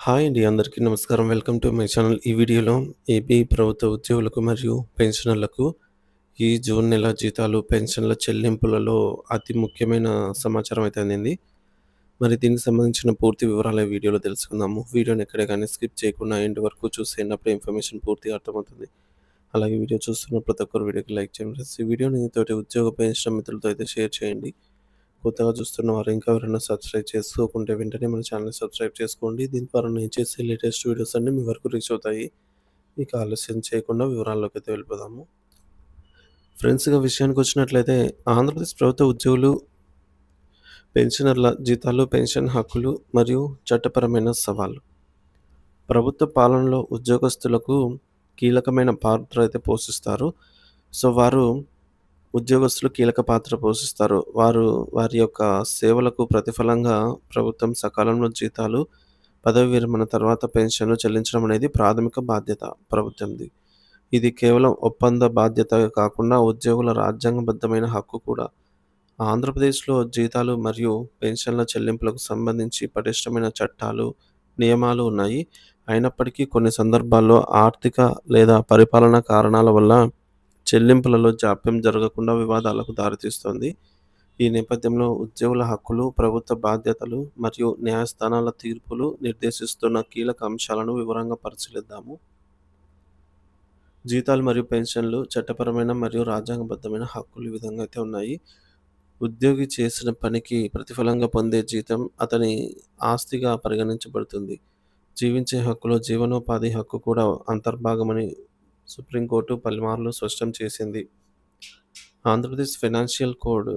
Hi అండి. అందరికీ నమస్కారం. Welcome to my channel. ఈ వీడియోలో ఏపీ ప్రభుత్వ ఉద్యోగులకు మరియు పెన్షనర్లకు ఈ జూన్ నెల జీతాలు, పెన్షన్ల చెల్లింపులలో అతి ముఖ్యమైన సమాచారం అయితే అందింది. మరి దీనికి సంబంధించిన పూర్తి వివరాలు ఈ వీడియోలో తెలుసుకుందాము. వీడియోని ఎక్కడ గాని స్కిప్ చేయకుండా ఎండ్ వరకు చూసేయండి. అప్పుడే ఇన్ఫర్మేషన్ పూర్తిగా అర్థమవుతుంది. అలాగే వీడియో చూస్తున్న ప్రతి ఒక్కరు వీడియోకి లైక్ చేయండి ఫ్రెండ్స్. ఈ వీడియోని తోటి ఉద్యోగ పెన్షన్ మిత్రులతో అయితే షేర్ చేయండి. కొత్తగా చూస్తున్న వారు ఇంకా ఎవరైనా సబ్స్క్రైబ్ చేసుకోకుంటే వెంటనే మన ఛానల్‌ని సబ్స్క్రైబ్ చేసుకోండి. దీని ద్వారా నేను చేసే లేటెస్ట్ వీడియోస్ అన్నీ మీ వరకు రీచ్ అవుతాయి. ఇక ఆలస్యం చేయకుండా వివరాల్లోకైతే వెళ్ళిపోదాము. ఫ్రెండ్స్ ఇక విషయానికొచ్చినట్లయితే ఆంధ్రప్రదేశ్ ప్రభుత్వ ఉద్యోగులు, పెన్షనర్ల జీతాలు, పెన్షన్ హక్కులు మరియు చట్టపరమైన సవాళ్లు. ప్రభుత్వ పాలనలో ఉద్యోగస్తులకు కీలకమైన పాత్ర అయితే పోషిస్తారు. వారు ఉద్యోగస్తులు కీలక పాత్ర పోషిస్తారు. వారి యొక్క సేవలకు ప్రతిఫలంగా ప్రభుత్వం సకాలంలో జీతాలు, పదవీ విరమణ తర్వాత పెన్షన్‌లు చెల్లించడం అనేది ప్రాథమిక బాధ్యత ప్రభుత్వంది. ఇది కేవలం ఒప్పంద బాధ్యత కాకుండా ఉద్యోగుల రాజ్యాంగబద్ధమైన హక్కు కూడా. ఆంధ్రప్రదేశ్‌లో జీతాలు మరియు పెన్షన్ల చెల్లింపులకు సంబంధించి పటిష్టమైన చట్టాలు, నియమాలు ఉన్నాయి. అయినప్పటికీ కొన్ని సందర్భాల్లో ఆర్థిక లేదా పరిపాలనా కారణాల వల్ల చెల్లింపులలో జాప్యం జరగకుండా వివాదాలకు దారితీస్తోంది. ఈ నేపథ్యంలో ఉద్యోగుల హక్కులు, ప్రభుత్వ బాధ్యతలు మరియు న్యాయస్థానాల తీర్పులు నిర్దేశిస్తున్న కీలక అంశాలను వివరంగా పరిశీలిద్దాము. జీతాలు మరియు పెన్షన్లు చట్టపరమైన మరియు రాజ్యాంగబద్ధమైన హక్కులు ఈ విధంగా అయితే ఉన్నాయి. ఉద్యోగి చేసిన పనికి ప్రతిఫలంగా పొందే జీతం అతని ఆస్తిగా పరిగణించబడుతుంది. జీవించే హక్కులో జీవనోపాధి హక్కు కూడా అంతర్భాగమని సుప్రీంకోర్టు పలుమార్లు స్పష్టం చేసింది. ఆంధ్రప్రదేశ్ ఫైనాన్షియల్ కోడ్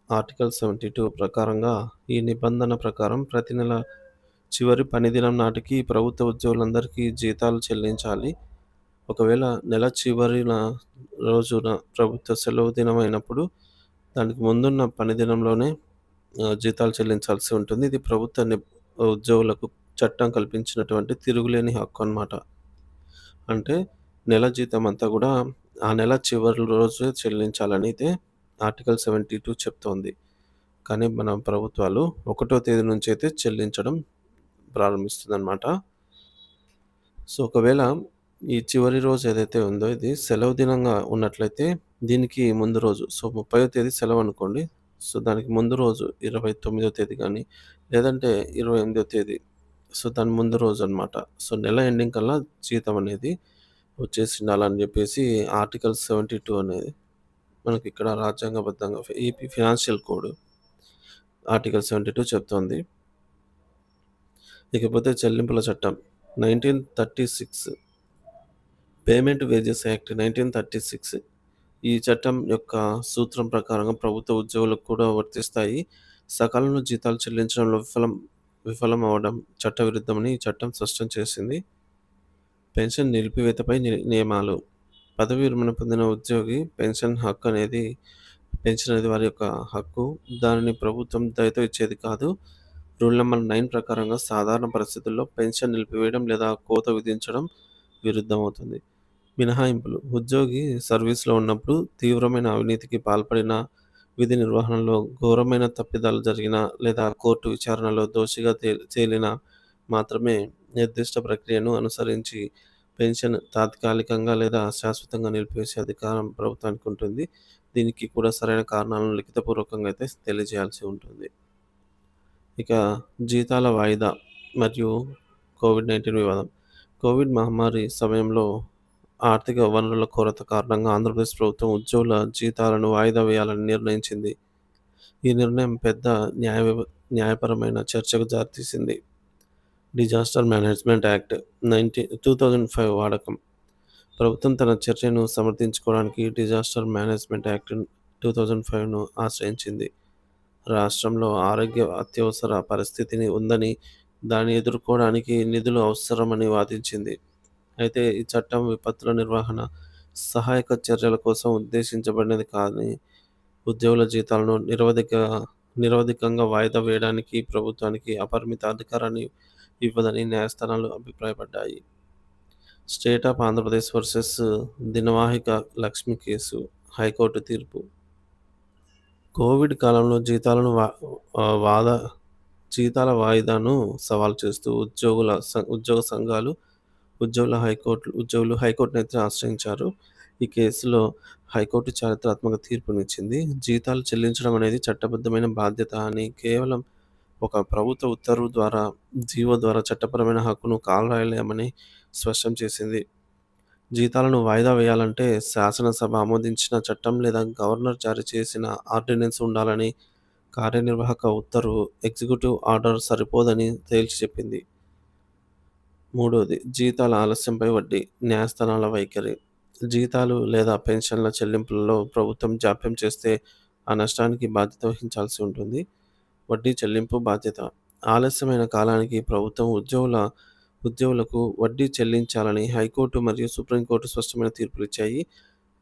ఆర్టికల్ 72 ప్రకారంగా ఈ నిబంధన ప్రకారం ప్రతి నెల చివరి పని దినం నాటికి ప్రభుత్వ ఉద్యోగులందరికీ జీతాలు చెల్లించాలి. ఒకవేళ నెల చివరిన రోజున ప్రభుత్వ సెలవు దినం అయినప్పుడు దానికి ముందున్న పని దినంలోనే జీతాలు చెల్లించాల్సి ఉంటుంది. ఇది ప్రభుత్వ ఉద్యోగులకు చట్టం కల్పించినటువంటి తిరుగులేని హక్కు అన్నమాట. అంటే నెల జీతం అంతా కూడా ఆ నెల చివరి రోజే చెల్లించాలని అయితే ఆర్టికల్ 72 చెప్తోంది. కానీ మన ప్రభుత్వాలు 1వ తేదీ నుంచి అయితే చెల్లించడం ప్రారంభిస్తుందన్నమాట. ఒకవేళ ఈ చివరి రోజు ఏదైతే ఉందో ఇది సెలవు దినంగా ఉన్నట్లయితే దీనికి ముందు రోజు 30వ తేదీ సెలవు అనుకోండి. దానికి ముందు రోజు 29వ తేదీ గానీ లేదంటే 28వ తేదీ దాని ముందు రోజు అన్నమాట. నెల ఎండింగ్ కల్లా జీతం అనేది వచ్చేసిండాలని జెప్పేసి ఆర్టికల్ 72 అనేది మనకిక్కడ రాజ్యాంగబద్ధంగా ఏపీ ఫైనాన్షియల్ కోడ్ ఆర్టికల్ 72 చెప్తోంది. ఇకపోతే చెల్లింపుల చట్టం 1936 పేమెంట్ వేజెస్ యాక్ట్ 1936 ఈ చట్టం యొక్క సూత్రం ప్రకారంగా ప్రభుత్వ ఉద్యోగులకు కూడా వర్తిస్తాయి. సకాలంలో జీతాలు చెల్లించడంలో విఫలం అవ్వడం చట్టవిరుద్ధమని ఈ చట్టం స్పష్టం చేసింది. పెన్షన్ నిలిపివేతపై నియమాలు. పదవీ విరమణ పొందిన ఉద్యోగి పెన్షన్ అనేది వారి యొక్క హక్కు. దానిని ప్రభుత్వం దయతో ఇచ్చేది కాదు. రూల్ నంబర్ 9 ప్రకారంగా సాధారణ పరిస్థితుల్లో పెన్షన్ నిలిపివేయడం లేదా కోత విధించడం విరుద్ధమవుతుంది. మినహాయింపులు. ఉద్యోగి సర్వీస్‌లో ఉన్నప్పుడు తీవ్రమైన అవినీతికి పాల్పడినా, విధి నిర్వహణలో ఘోరమైన తప్పిదాలు జరిగినా లేదా కోర్టు విచారణలో దోషిగా తేలినా మాత్రమే నిర్దిష్ట ప్రక్రియను అనుసరించి పెన్షన్ తాత్కాలికంగా లేదా శాశ్వతంగా నిలిపివేసే అధికారం ప్రభుత్వానికి ఉంటుంది. దీనికి కూడా సరైన కారణాలను లిఖితపూర్వకంగా అయితే తెలియజేయాల్సి ఉంటుంది. ఇక జీతాల వాయిదా మరియు కోవిడ్-19 వివాదం. కోవిడ్ మహమ్మారి సమయంలో ఆర్థిక వనరుల కొరత కారణంగా ఆంధ్రప్రదేశ్ ప్రభుత్వం ఉద్యోగుల జీతాలను వాయిదా వేయాలని నిర్ణయించింది. ఈ నిర్ణయం పెద్ద న్యాయపరమైన చర్చకు దారితీసింది. డిజాస్టర్ మేనేజ్మెంట్ యాక్ట్ 2005 వాడకం. ప్రభుత్వం తన చర్యను సమర్థించుకోవడానికి డిజాస్టర్ మేనేజ్మెంట్ యాక్ట్ 2005ను ఆశ్రయించింది. రాష్ట్రంలో ఆరోగ్య అత్యవసర పరిస్థితిని ఉందని, దాన్ని ఎదుర్కోవడానికి నిధులు అవసరమని వాదించింది. అయితే ఈ చట్టం విపత్తుల నిర్వహణ, సహాయక చర్యల కోసం ఉద్దేశించబడినది కానీ ఉద్యోగుల జీతాలను నిరవధికంగా వాయిదా వేయడానికి ప్రభుత్వానికి అపరిమిత అధికారాన్ని ఇవ్వదని న్యాయస్థానాలు అభిప్రాయపడ్డాయి. State of Andhra Pradesh versus Dinavahika Lakshmi case high court తీర్పు. కోవిడ్ కాలంలో జీతాలను వాదా జీతాల వాయిదాను సవాలు చేస్తూ ఉద్యోగ సంఘాలు, ఉద్యోగులు హైకోర్టునైతే ఆశ్రయించారు. ఈ కేసులో హైకోర్టు చారిత్రాత్మక తీర్పునిచ్చింది. జీతాలు చెల్లించడం అనేది చట్టబద్ధమైన బాధ్యత అని, కేవలం ఒక ప్రభుత్వ ఉత్తర్వు ద్వారా, జీవో ద్వారా చట్టపరమైన హక్కును కాలరాయలేమని స్పష్టం చేసింది. జీతాలను వాయిదా వేయాలంటే శాసనసభ ఆమోదించిన చట్టం లేదా గవర్నర్ జారీ చేసిన ఆర్డినెన్స్ ఉండాలని, కార్యనిర్వాహక ఉత్తర్వు ఎగ్జిక్యూటివ్ ఆర్డర్ సరిపోదని తేల్చి చెప్పింది. మూడోది, జీతాల ఆలస్యంపై వడ్డీ, న్యాయస్థానాల వైఖరి. జీతాలు లేదా పెన్షన్ల చెల్లింపులలో ప్రభుత్వం జాప్యం చేస్తే ఆ నష్టానికి బాధ్యత వహించాల్సి ఉంటుంది. వడ్డీ చెల్లింపు బాధ్యత. ఆలస్యమైన కాలానికి ప్రభుత్వం ఉద్యోగులకు వడ్డీ చెల్లించాలని హైకోర్టు మరియు సుప్రీంకోర్టు స్పష్టమైన తీర్పులిచ్చాయి.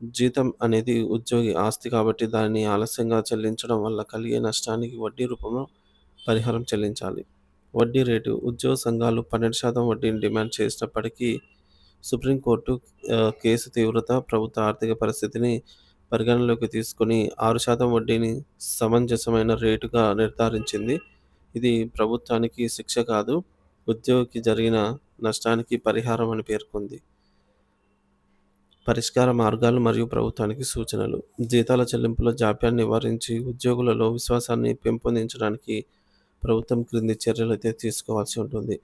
జీతం అనేది ఉద్యోగి ఆస్తి కాబట్టి దానిని ఆలస్యంగా చెల్లించడం వల్ల కలిగే నష్టానికి వడ్డీ రూపంలో పరిహారం చెల్లించాలి. వడ్డీ రేటు. ఉద్యోగ సంఘాలు 12% వడ్డీని డిమాండ్ చేసినప్పటికీ సుప్రీంకోర్టు కేసు తీవ్రత, ప్రభుత్వ ఆర్థిక పరిస్థితిని పరిగణనలోకి తీసుకొని 6% వడ్డీని సమంజసమైన రేటుగా నిర్ధారించింది. ఇది ప్రభుత్వానికి శిక్ష కాదు, ఉద్యోగికి జరిగిన నష్టానికి పరిహారం అని పేర్కొంది. పరిష్కార మార్గాలు మరియు ప్రభుత్వానికి సూచనలు. జీతాల చెల్లింపుల జాప్యాన్ని నివారించి ఉద్యోగులలో విశ్వాసాన్ని పెంపొందించడానికి ప్రభుత్వం క్రింది చర్యలైతే తీసుకోవాల్సి ఉంటుంది.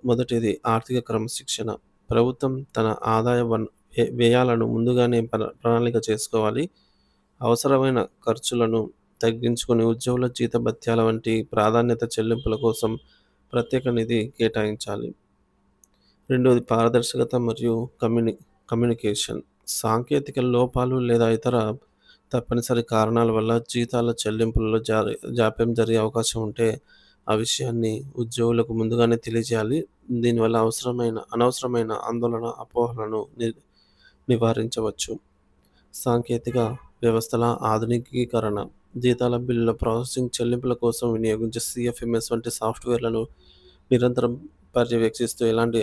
మొదటిది, ఆర్థిక క్రమశిక్షణ. ప్రభుత్వం తన ఆదాయ వ్యయాలను ముందుగానే ప్రణాళిక చేసుకోవాలి. అవసరమైన ఖర్చులను తగ్గించుకొని ఉద్యోగుల జీతభత్యాల వంటి ప్రాధాన్యత చెల్లింపుల కోసం ప్రత్యేక నిధి కేటాయించాలి. రెండవది, పారదర్శకత మరియు కమ్యూనికేషన్. సాంకేతిక లోపాలు లేదా ఇతర తప్పనిసరి కారణాల వల్ల జీతాల చెల్లింపులలో జాప్యం జరిగే అవకాశం ఉంటే ఆ విషయాన్ని ఉద్యోగులకు ముందుగానే తెలియజేయాలి. దీనివల్ల అనవసరమైన ఆందోళన, అపోహలను నివారించవచ్చు. సాంకేతిక వ్యవస్థల ఆధునికీకరణ. జీతాల బిల్లుల ప్రాసెసింగ్, చెల్లింపుల కోసం వినియోగించే CFMS వంటి సాఫ్ట్వేర్లను నిరంతరం పర్యవేక్షిస్తూ ఎలాంటి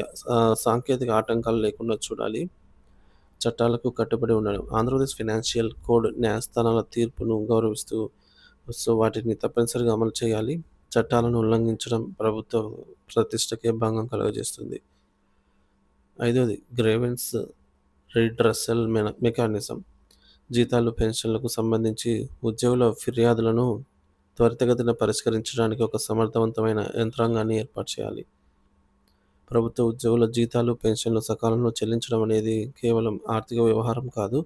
సాంకేతిక ఆటంకాలు లేకుండా చూడాలి. చట్టాలకు కట్టుబడి ఉండడం. ఆంధ్రప్రదేశ్ ఫైనాన్షియల్ కోడ్ న్యాయస్థానాల తీర్పును గౌరవిస్తూ వాటిని తప్పనిసరిగా అమలు చేయాలి. చట్టాలను ఉల్లంఘించడం ప్రభుత్వ ప్రతిష్టకే భంగం కలుగజేస్తుంది. ఐదవది, గ్రీవెన్స్ రిడ్రెసల్ మెకానిజం. జీతాలు, పెన్షన్లకు సంబంధించి ఉద్యోగుల ఫిర్యాదులను త్వరితగతిన పరిష్కరించడానికి ఒక సమర్థవంతమైన యంత్రాంగాన్ని ఏర్పాటు చేయాలి. ప్రభుత్వ ఉద్యోగుల జీతాలు, పెన్షన్లు సకాలంలో చెల్లించడం అనేది కేవలం ఆర్థిక వ్యవహారం కాదు,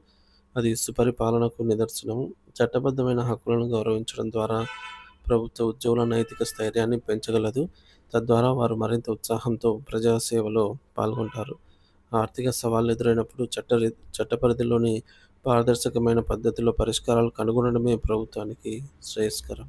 అది సుపరిపాలనకు నిదర్శనం. చట్టబద్ధమైన హక్కులను గౌరవించడం ద్వారా ప్రభుత్వ ఉద్యోగుల నైతిక స్థైర్యాన్ని పెంచగలదు. తద్వారా వారు మరింత ఉత్సాహంతో ప్రజాసేవలో పాల్గొంటారు. ఆర్థిక సవాళ్లు ఎదురైనప్పుడు చట్ట పరిధిలోని పారదర్శకమైన పద్ధతిలో పరిష్కారాలు కనుగొనడమే ప్రభుత్వానికి శ్రేయస్కరం.